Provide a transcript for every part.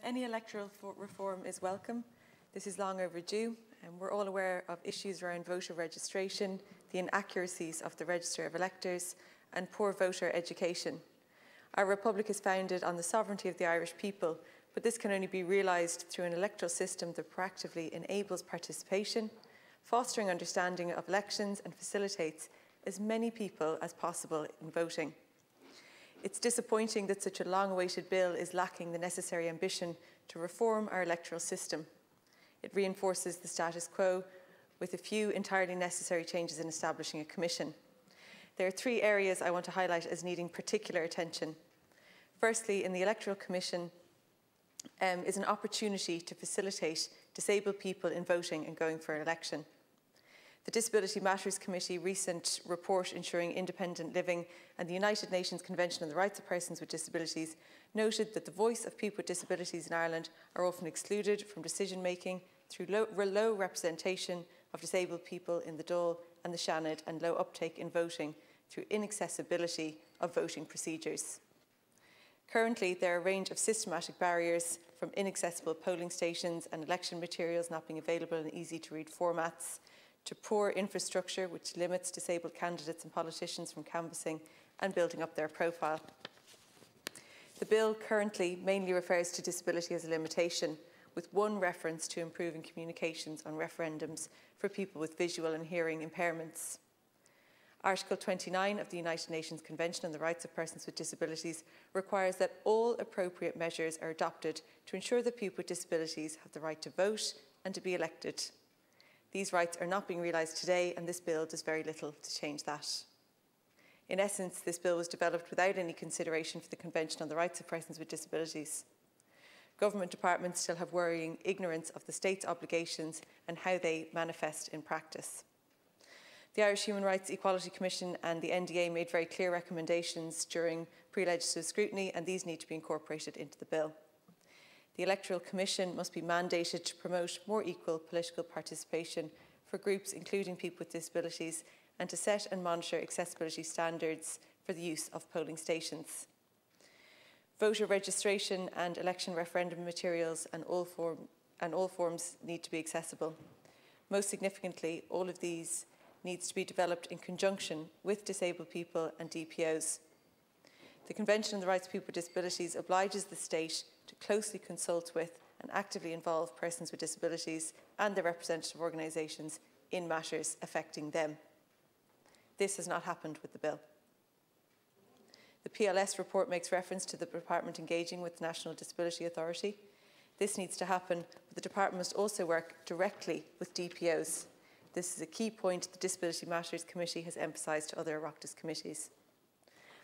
Any electoral reform is welcome. This is long overdue, and we're all aware of issues around voter registration, the inaccuracies of the register of electors, and poor voter education. Our republic is founded on the sovereignty of the Irish people, but this can only be realised through an electoral system that proactively enables participation, fostering understanding of elections, and facilitates as many people as possible in voting. It's disappointing that such a long-awaited bill is lacking the necessary ambition to reform our electoral system. It reinforces the status quo with a few entirely necessary changes in establishing a commission. There are three areas I want to highlight as needing particular attention. Firstly, in the Electoral Commission is an opportunity to facilitate disabled people in voting and going for an election. The Disability Matters Committee recent report ensuring independent living and the United Nations Convention on the Rights of Persons with Disabilities noted that the voice of people with disabilities in Ireland are often excluded from decision making through low representation of disabled people in the Dáil and the Seanad, and low uptake in voting through inaccessibility of voting procedures. Currently, there are a range of systematic barriers, from inaccessible polling stations and election materials not being available in easy-to-read formats, to poor infrastructure which limits disabled candidates and politicians from canvassing and building up their profile. The bill currently mainly refers to disability as a limitation, with one reference to improving communications on referendums for people with visual and hearing impairments. Article 29 of the United Nations Convention on the Rights of Persons with Disabilities requires that all appropriate measures are adopted to ensure that people with disabilities have the right to vote and to be elected. These rights are not being realised today, and this bill does very little to change that. In essence, this bill was developed without any consideration for the Convention on the Rights of Persons with Disabilities. Government departments still have worrying ignorance of the state's obligations and how they manifest in practice. The Irish Human Rights Equality Commission and the NDA made very clear recommendations during pre-legislative scrutiny, and these need to be incorporated into the bill. The Electoral Commission must be mandated to promote more equal political participation for groups including people with disabilities, and to set and monitor accessibility standards for the use of polling stations. Voter registration and election referendum materials and all forms need to be accessible. Most significantly, all of these needs to be developed in conjunction with disabled people and DPOs. The Convention on the Rights of People with Disabilities obliges the state to closely consult with and actively involve persons with disabilities and their representative organisations in matters affecting them. This has not happened with the bill. The PLS report makes reference to the department engaging with the National Disability Authority. This needs to happen, but the department must also work directly with DPOs. This is a key point the Disability Matters Committee has emphasised to other Oireachtas committees.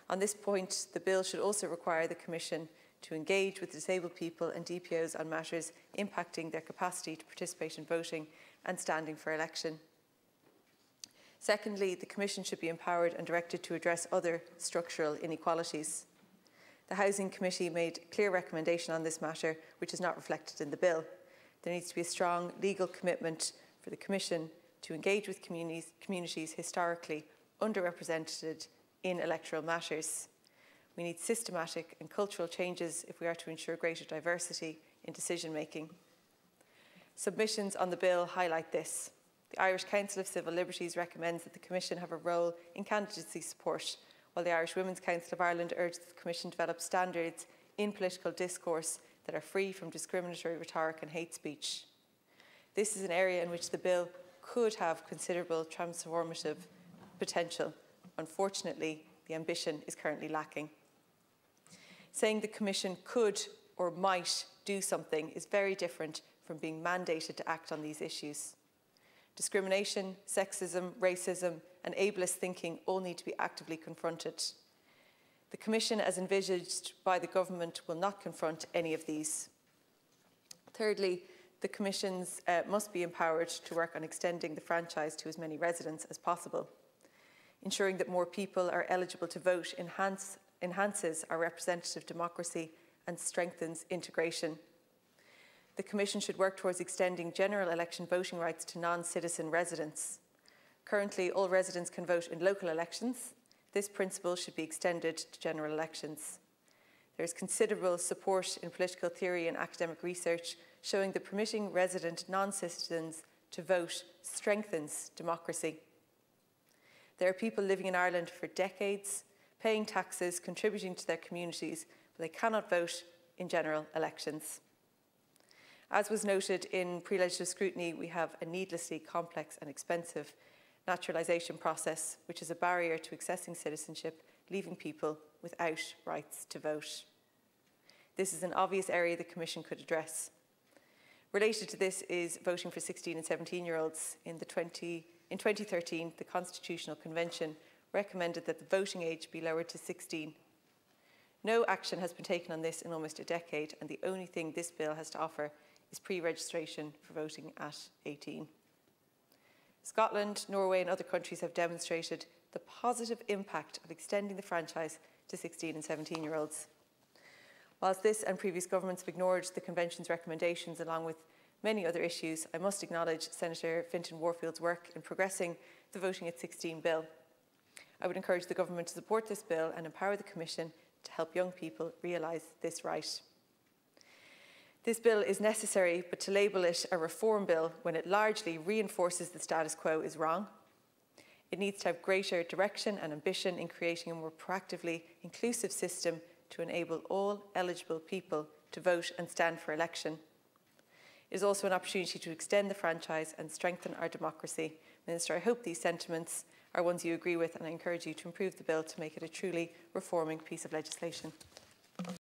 On this point, the bill should also require the Commission to engage with disabled people and DPOs on matters impacting their capacity to participate in voting and standing for election. Secondly, the Commission should be empowered and directed to address other structural inequalities. The Housing Committee made a clear recommendation on this matter, which is not reflected in the bill. There needs to be a strong legal commitment for the Commission to engage with communities historically underrepresented in electoral matters. We need systematic and cultural changes if we are to ensure greater diversity in decision-making. Submissions on the bill highlight this. The Irish Council of Civil Liberties recommends that the Commission have a role in candidacy support, while the Irish Women's Council of Ireland urges that the Commission develop standards in political discourse that are free from discriminatory rhetoric and hate speech. This is an area in which the bill could have considerable transformative potential. Unfortunately, the ambition is currently lacking. Saying the Commission could or might do something is very different from being mandated to act on these issues. Discrimination, sexism, racism, and ableist thinking all need to be actively confronted. The Commission, as envisaged by the Government, will not confront any of these. Thirdly, the Commissions must be empowered to work on extending the franchise to as many residents as possible. Ensuring that more people are eligible to vote enhances our representative democracy and strengthens integration. The Commission should work towards extending general election voting rights to non-citizen residents. Currently, all residents can vote in local elections. This principle should be extended to general elections. There is considerable support in political theory and academic research showing that permitting resident non-citizens to vote strengthens democracy. There are people living in Ireland for decades, paying taxes, contributing to their communities, but they cannot vote in general elections. As was noted in pre-legislative scrutiny, we have a needlessly complex and expensive naturalisation process, which is a barrier to accessing citizenship, leaving people without rights to vote. This is an obvious area the Commission could address. Related to this is voting for 16 and 17-year-olds. In 2013, the Constitutional Convention recommended that the voting age be lowered to 16. No action has been taken on this in almost a decade, and the only thing this bill has to offer is pre-registration for voting at 18. Scotland, Norway and other countries have demonstrated the positive impact of extending the franchise to 16 and 17-year-olds. Whilst this and previous governments have ignored the Convention's recommendations along with many other issues, I must acknowledge Senator Fintan Warfield's work in progressing the voting at 16 bill. I would encourage the government to support this bill and empower the Commission to help young people realise this right. This bill is necessary, but to label it a reform bill when it largely reinforces the status quo is wrong. It needs to have greater direction and ambition in creating a more proactively inclusive system to enable all eligible people to vote and stand for election. It is also an opportunity to extend the franchise and strengthen our democracy. Minister, I hope these sentiments are ones you agree with, and I encourage you to improve the bill to make it a truly reforming piece of legislation.